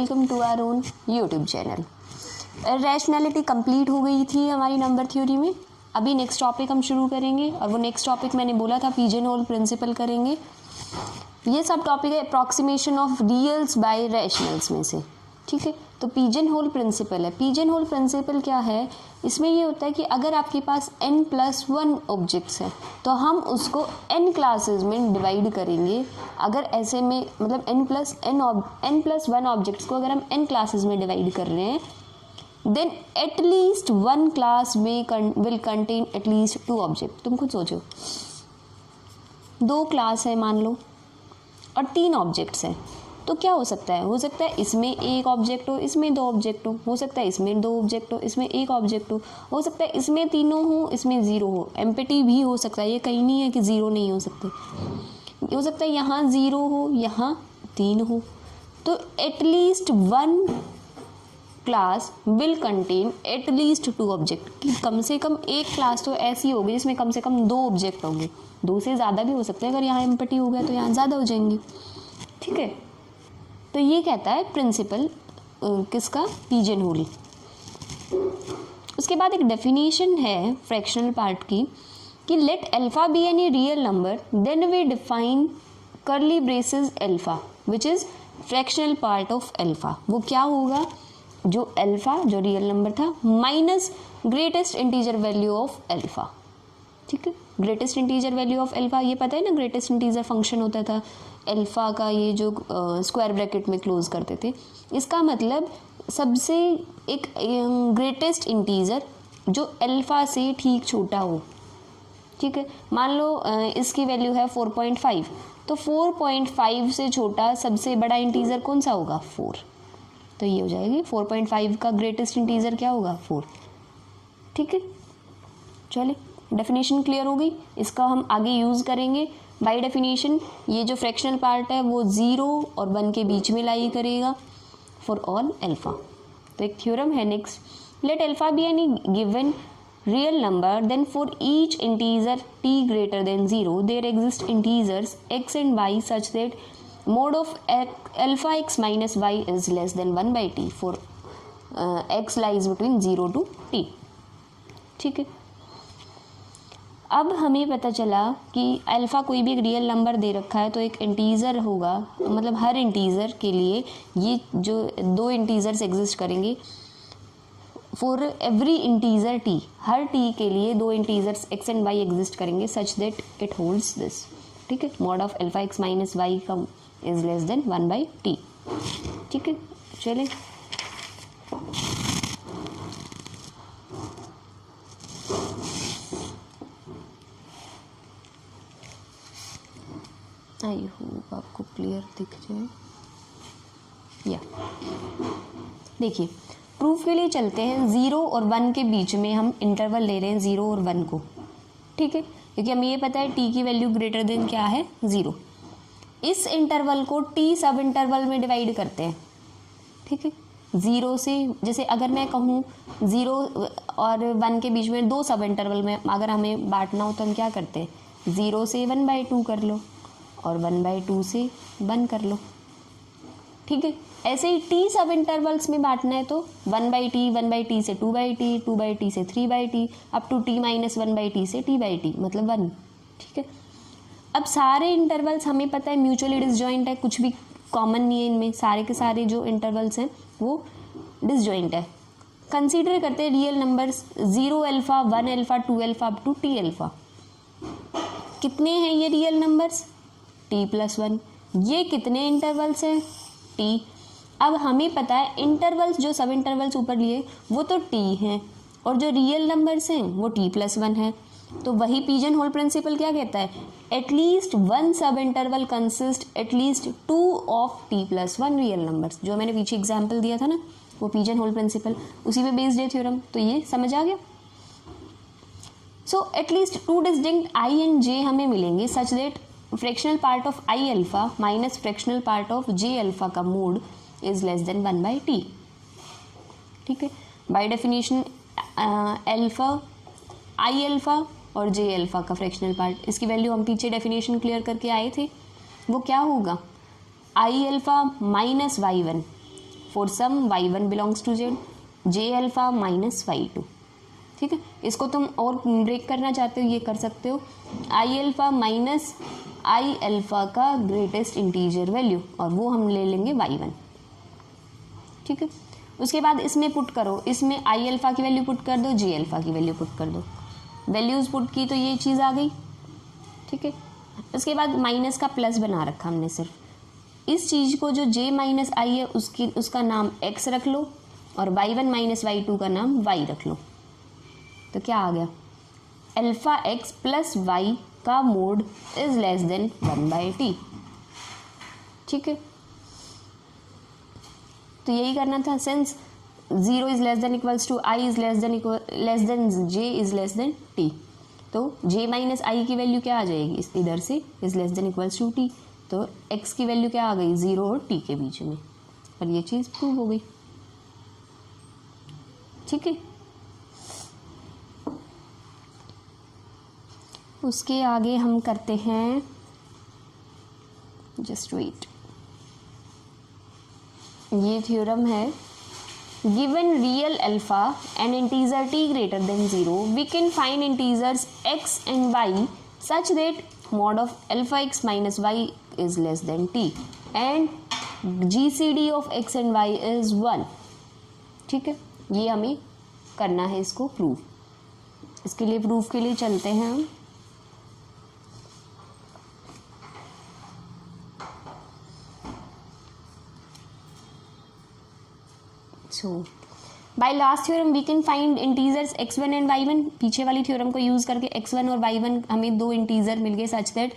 Welcome to our own YouTube channel. Rationality complete हो गई थी हमारी नंबर थ्योरी में। अभी नेक्स्ट टॉपिक हम शुरू करेंगे और वो नेक्स्ट टॉपिक मैंने बोला था पिजनहोल प्रिंसिपल करेंगे। ये सब टॉपिक है अप्रॉक्सीमेशन ऑफ रियल्स बाय रैशनल्स में से, ठीक है। तो पिजनहोल प्रिंसिपल है। पिजनहोल प्रिंसिपल क्या है, इसमें ये होता है कि अगर आपके पास n+1 ऑब्जेक्ट्स हैं तो हम उसको n क्लासेस में डिवाइड करेंगे। अगर ऐसे में मतलब n+1 ऑब्जेक्ट्स को अगर हम n क्लासेस में डिवाइड कर रहे हैं, देन एटलीस्ट वन क्लास में विल कंटेन एटलीस्ट 2 ऑब्जेक्ट। तुम खुद सोचो, 2 क्लास है मान लो और 3 ऑब्जेक्ट्स हैं, तो क्या हो सकता है? हो सकता है इसमें 1 ऑब्जेक्ट हो, इसमें 2 ऑब्जेक्ट हो सकता है इसमें 2 ऑब्जेक्ट हो, इसमें 1 ऑब्जेक्ट हो सकता है इसमें तीनों हो, इसमें 0 हो। एम्प्टी भी हो सकता है, ये कहीं नहीं है कि 0 नहीं हो सकते। हो सकता है यहाँ 0 हो, यहाँ 3 हो। तो at least one class will contain at least 2 object, कि कम से कम एक क्लास तो ऐसी होगी जिसमें कम से कम 2 ऑब्जेक्ट होंगे। 2 से ज़्यादा भी हो सकते हैं, अगर यहाँ एम्प्टी हो गया तो यहाँ ज़्यादा हो जाएंगे, ठीक है। तो ये कहता है प्रिंसिपल किसका? पिजनहोल। उसके बाद एक डेफिनेशन है फ्रैक्शनल पार्ट की कि let alpha be any real number then we define करली braces alpha which is fractional part of alpha. वो क्या होगा? जो अल्फा जो रियल नंबर था minus greatest integer value of alpha, ठीक है। Greatest integer value of alpha, ये पता है ना, ग्रेटेस्ट इंटीजर फंक्शन होता था अल्फा का, ये जो स्क्वायर ब्रैकेट में क्लोज करते थे। इसका मतलब सबसे एक ग्रेटेस्ट इंटीजर जो अल्फा से ठीक छोटा हो, ठीक है। मान लो इसकी वैल्यू है 4.5, तो 4.5 से छोटा सबसे बड़ा इंटीजर कौन सा होगा? 4। तो ये हो जाएगी 4.5 का ग्रेटेस्ट इंटीजर क्या होगा? 4, ठीक है। चलिए, डेफिनेशन क्लियर हो गई। इसका हम आगे यूज़ करेंगे। बाय डेफिनेशन ये जो फ्रैक्शनल पार्ट है वो 0 और 1 के बीच में लाई करेगा फॉर ऑल अल्फा। तो एक थ्योरम है next, let alpha be any given real number then for each integer t greater than 0 there exist integers x and y such that mod of alpha x minus y is less than 1/t for x lies between 0 to t, ठीक है। अब हमें पता चला कि alpha कोई भी एक रियल नंबर दे रखा है तो एक इंटीज़र होगा, मतलब हर इंटीज़र के लिए ये जो 2 इंटीज़र्स एग्जिस्ट करेंगे for every integer t, her t के लिए 2 इंटीज़र्स x एंड y एग्जिस्ट करेंगे such that it holds this, ठीक है। Mod of alpha x minus y का इज लेस देन 1/t, ठीक है। चलिए, आई होप आपको क्लियर दिख जाए। या देखिए, प्रूफ के लिए चलते हैं। 0 और 1 के बीच में हम इंटरवल ले रहे हैं 0 और 1 को, ठीक है, क्योंकि हमें ये पता है t की वैल्यू ग्रेटर देन क्या है? 0। इस इंटरवल को t सब इंटरवल में डिवाइड करते हैं, ठीक है। 0 से, जैसे अगर मैं कहूँ 0 और 1 के बीच में 2 सब इंटरवल में अगर हमें बांटना हो तो हम क्या करते हैं? 0 से 1/2 कर लो और 1/2 से 1 कर लो, ठीक है। ऐसे ही t सब इंटरवल्स में बांटना है तो 1/t, 1/t से 2/t, 2/t से 3/t, up to t minus 1/t से t/t, मतलब 1, ठीक है। अब सारे इंटरवल्स हमें पता है म्यूचुअली डिसजॉइंट है, कुछ भी कॉमन नहीं है इनमें, सारे के सारे जो इंटरवल्स हैं वो डिसजॉइंट है। कंसीडर करते हैं real numbers 0 alpha, 1 alpha, 2 alpha up to t alpha. कितने हैं ये रियल नंबर्स? t+1। ये कितने इंटरवल्स हैं? t। अब हमें पता है इंटरवल्स जो सब इंटरवल्स ऊपर लिए वो तो t हैं और जो रियल नंबर्स हैं वो t+1 है। तो वही पिजनहोल प्रिंसिपल क्या कहता है? एटलीस्ट वन सब interval consist at least 2 of t+1 real numbers. जो मैंने पीछे एग्जाम्पल दिया था ना, वो पिजनहोल प्रिंसिपल, उसी पे बेस्ड है थ्योरम। तो ये समझ आ गया। So at least 2 distinct i and j हमें मिलेंगे such that fractional part of i alpha minus fractional part of j alpha का mod is less than 1/t, ठीक है। By definition alpha, i alpha और j अल्फा का fractional part, इसकी value हम पीछे डेफिनेशन क्लियर करके आए थे। वो क्या होगा? i alpha minus y1 for some y1 belongs to z j alpha minus y2। ठीक है, इसको तुम और ब्रेक करना चाहते हो ये कर सकते हो, i alpha minus i alpha का ग्रेटेस्ट इंटीजर वैल्यू, और वो हम ले लेंगे y1। ठीक है, उसके बाद इसमें पुट करो, इसमें i अल्फा की वैल्यू पुट कर दो, j अल्फा की वैल्यू पुट कर दो, वैल्यूज पुट की तो ये चीज़ आ गई। ठीक है, उसके बाद माइनस का प्लस बना रखा हमने, सिर्फ इस चीज़ को जो j माइनस आई है उसका नाम x रख लो, और y1 माइनस y2 का नाम y रख लो। तो क्या आ गया, अल्फा x प्लस y का mod is less than 1/t। ठीक है, तो यही करना था, since 0 is less than equals to i is less than j is less than t, तो j माइनस आई की वैल्यू क्या आ जाएगी, इस इधर से is less than equals to t, तो x की वैल्यू क्या आ गई, 0 और t के बीच में, और ये चीज़ प्रूव हो गई। ठीक है, उसके आगे हम करते हैं, जस्ट वेट, ये थ्योरम है, given real alpha and integer t greater than 0 we can find integers x and y such that mod of alpha x minus y is less than t and GCD of x and y is 1। ठीक है, ये हमें करना है इसको prove. इसके लिए proof के लिए चलते हैं हम, So, by last theorem we can find integers x1 and y1। पीछे वाली थ्योरम को यूज करके x1 और y1 हमें दो इंटीजर मिल गए सच that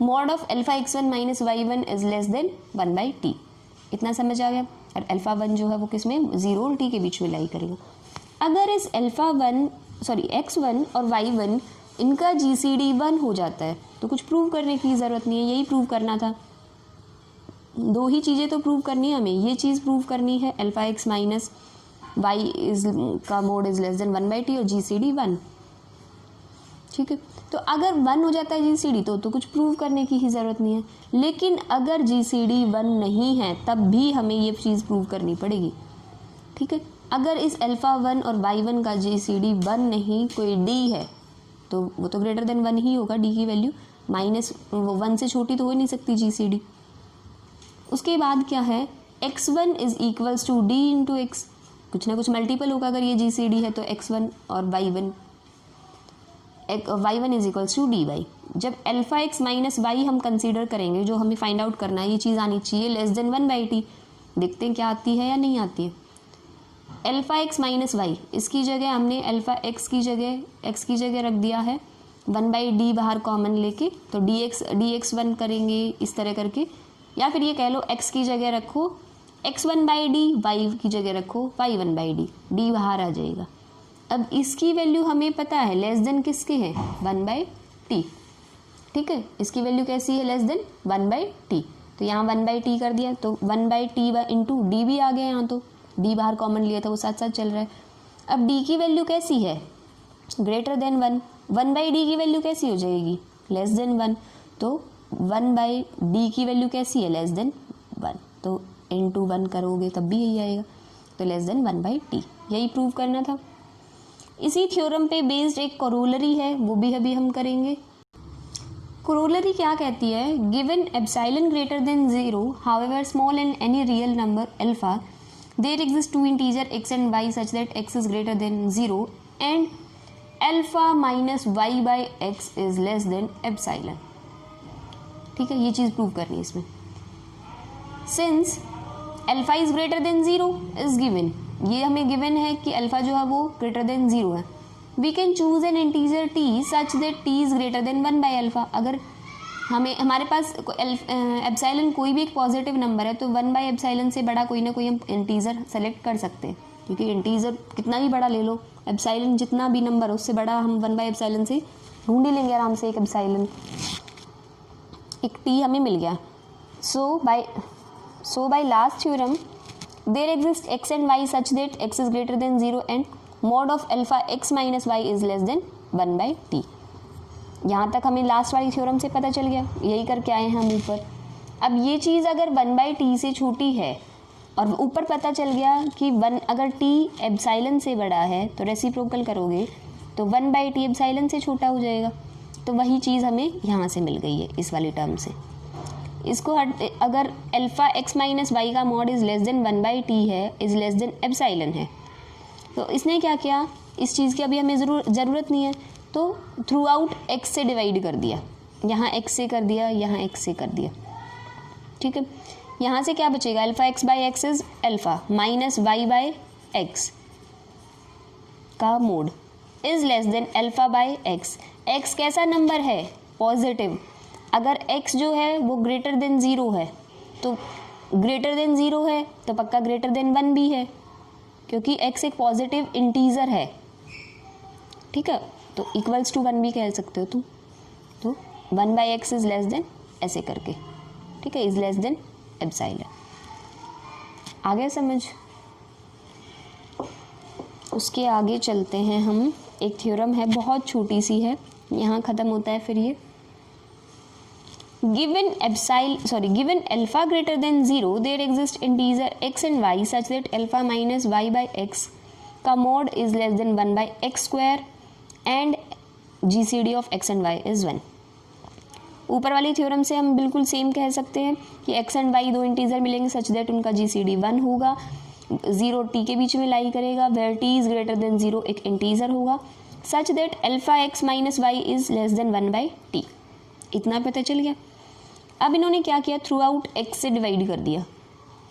mod of alpha x1 minus y1 is less than 1/t। इतना समझ आ गया, और अल्फा 1 जो है वो किसमें, 0 और t के बीच में लाई करेगा। अगर इस x1 और y1 इनका GCD 1 हो जाता है तो कुछ प्रूव करने की ज़रूरत नहीं है, यही प्रूव करना था। दो ही चीज़ें तो प्रूव करनी है हमें, ये चीज़ प्रूव करनी है alpha x minus y is का mod is less than 1/t और GCD 1। ठीक है, तो अगर 1 हो जाता है GCD तो कुछ प्रूव करने की ही ज़रूरत नहीं है, लेकिन अगर GCD 1 नहीं है तब भी हमें ये चीज़ प्रूव करनी पड़ेगी। ठीक है, अगर इस अल्फा 1 और y1 का GCD 1 नहीं, कोई d है, तो वो तो ग्रेटर देन 1 ही होगा, d की वैल्यू माइनस 1 से छोटी तो हो ही नहीं सकती GCD। उसके बाद क्या है, x1 is equals to d into x, कुछ ना कुछ मल्टीपल होगा अगर ये GCD है तो x1 और y1 is equals to dy। जब अल्फा x माइनस y हम कंसीडर करेंगे, जो हमें फाइंड आउट करना है, ये चीज़ आनी चाहिए लेस देन 1/t। देखते हैं क्या आती है या नहीं आती है। अल्फा x माइनस y, इसकी जगह हमने अल्फा x की जगह रख दिया है 1/d बाहर कॉमन लेके, तो dx1 करेंगे इस तरह करके, या फिर ये कह लो x की जगह रखो x1/d, y की जगह रखो y1/d, d बाहर आ जाएगा। अब इसकी वैल्यू हमें पता है लेस देन किसके है, 1/t। ठीक है, इसकी वैल्यू कैसी है, लेस देन 1/t, तो यहाँ 1/t कर दिया, तो 1/t इंटू डी भी आ गया, यहाँ तो d बाहर कॉमन लिया था वो साथ साथ चल रहा है। अब d की वैल्यू कैसी है, ग्रेटर देन 1, 1/d की वैल्यू कैसी हो जाएगी, लेस देन 1, तो 1/d की वैल्यू कैसी है, लेस देन 1, तो इंटू 1 करोगे तब भी यही आएगा, तो लेस देन 1/t। यही प्रूव करना था। इसी थ्योरम पे बेस्ड एक कोरोलरी है, वो भी अभी हम करेंगे। कोरोलरी क्या कहती है, given epsilon greater than 0 however small and any real number alpha there exist two integer x and y such that x is greater than 0 and alpha minus y/x is less than epsilon. ठीक है, ये चीज़ prove करनी है इसमें। Since alpha is greater than 0 is given, ये हमें given है कि अल्फा जो है वो ग्रेटर देन 0 है। We can choose an integer t such that t is greater than 1/अल्फा। अगर हमारे पास एप्सिलॉन कोई भी एक पॉजिटिव नंबर है तो 1/एप्सिलॉन से बड़ा कोई ना कोई हम इंटीजर सेलेक्ट कर सकते हैं, क्योंकि इंटीजर कितना भी बड़ा ले लो, एप्सिलॉन जितना भी नंबर हो उससे बड़ा हम 1/एप्सिलॉन से ढूंढ ही लेंगे आराम से। एक एप्सिलॉन, एक t हमें मिल गया। So by last theorem there exists x and y such that x is greater than 0 and mod of alpha x minus y is less than 1/t। यहाँ तक हमें लास्ट वाली थ्योरम से पता चल गया, यही करके आए हैं हम ऊपर। अब ये चीज़ अगर 1/t से छोटी है और ऊपर पता चल गया कि 1 अगर t एप्सिलॉन से बड़ा है तो रेसिप्रोकल करोगे तो 1/t एप्सिलॉन से छोटा हो जाएगा। तो वही चीज़ हमें यहाँ से मिल गई है इस वाली टर्म से। इसको अगर अल्फा x माइनस वाई का mod is less than 1/t है, इज़ लेस देन एप्सिलॉन है, तो इसने क्या किया, इस चीज़ की अभी हमें ज़रूरत नहीं है, तो थ्रू आउट x से डिवाइड कर दिया, यहाँ x से कर दिया, यहाँ x से कर दिया। ठीक है, यहाँ से क्या बचेगा, alpha x by x is alpha minus y by x का mod is less than alpha by x. X कैसा नंबर है, पॉजिटिव। अगर x जो है वो ग्रेटर देन 0 है, तो ग्रेटर देन 0 है तो पक्का ग्रेटर देन 1 भी है, क्योंकि x एक पॉजिटिव इंटीजर है। ठीक है, तो इक्वल्स टू 1 भी कह सकते हो तुम, तो 1/x इज लेस देन ऐसे करके, ठीक है, इज लेस देन एप्सिलॉन। आगे समझ। उसके आगे चलते हैं हम, एक थ्योरम है, बहुत छोटी सी है, यहाँ ख़त्म होता है फिर ये। given alpha greater than 0 there exist integer x and y such that alpha minus y by x का mod is less than 1 by x square and gcd of x and y is 1। ऊपर वाली theorem से हम बिल्कुल same कह सकते हैं कि x and y दो इंटीजर मिलेंगे सच दैट उनका gcd 1 होगा, 0 t के बीच में लाई करेगा, where t is greater than 0 एक इंटीजर होगा, such that alpha x minus y is less than 1 by t. इतना पता चल गया। अब इन्होंने क्या किया, थ्रू आउट x से डिवाइड कर दिया,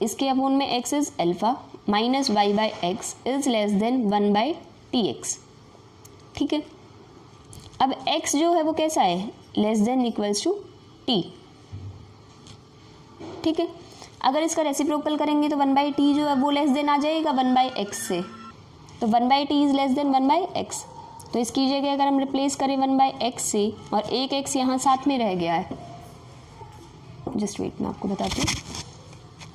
इसके अपोन में x is alpha minus y by x is less than 1 by t x. ठीक है, अब x जो है वो कैसा है, less than equals to t। ठीक है, अगर इसका रेसिप्रोकल करेंगे तो 1/t जो है वो लेस देन आ जाएगा 1/x से, तो 1/t is less then 1/x। तो इसकी जगह अगर हम रिप्लेस करें 1/x से, और एक x यहाँ साथ में रह गया है, जस्ट वेट मैं आपको बताती हूँ,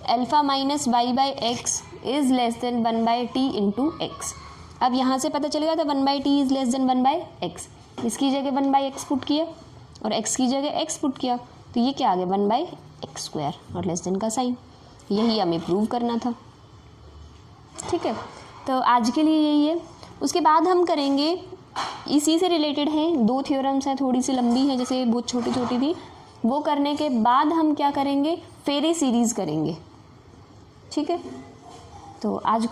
alpha minus y by x is less than 1/t into x. अब यहाँ से पता चलेगा तो 1/t is less then 1/x, इसकी जगह 1/x पुट किया और x की जगह x पुट किया, तो ये क्या आ गया 1/x स्क्वायर और लेस देन का साइन। यही हमें प्रूव करना था। ठीक है, तो आज के लिए यही है। उसके बाद हम करेंगे, इसी से रिलेटेड हैं, दो थ्योरम्स हैं, थोड़ी सी लंबी है, जैसे बहुत छोटी छोटी थी, वो करने के बाद हम क्या करेंगे, फेरे सीरीज़ करेंगे। ठीक है, तो आज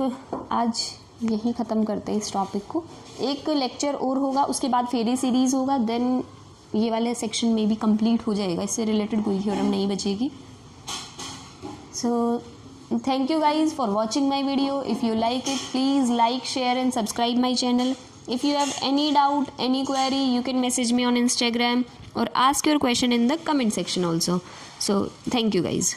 यहीं ख़त्म करते हैं इस टॉपिक को। एक लेक्चर और होगा, उसके बाद फेरे सीरीज़ होगा, देन ये वाले सेक्शन में भी कंप्लीट हो जाएगा, इससे रिलेटेड कोई थ्योरम नहीं बचेगी। सो thank you guys for watching my video. If you like it, please like, share and subscribe my channel. If you have any doubt, any query, you can message me on Instagram or ask your question in the comment section also. So thank you guys.